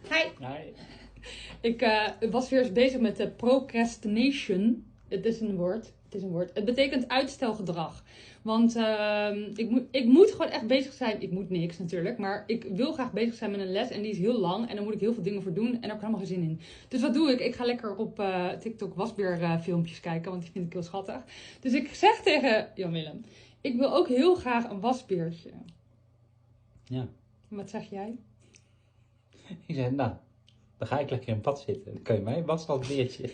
Hi. Nee. Ik was weer eens bezig met de procrastination. Het is een woord. Het betekent uitstelgedrag. Want ik moet gewoon echt bezig zijn. Ik moet niks natuurlijk. Maar ik wil graag bezig zijn met een les. En die is heel lang. En dan moet ik heel veel dingen voor doen. En daar heb ik helemaal geen zin in. Dus wat doe ik? Ik ga lekker op TikTok wasbeer filmpjes kijken. Want die vind ik heel schattig. Dus ik zeg tegen Jan-Willem. Ik wil ook heel graag een wasbeertje. Ja. Wat zeg jij? Ik zei, nou, dan ga ik lekker in bad zitten. Dan kun je mij wassen als beertje.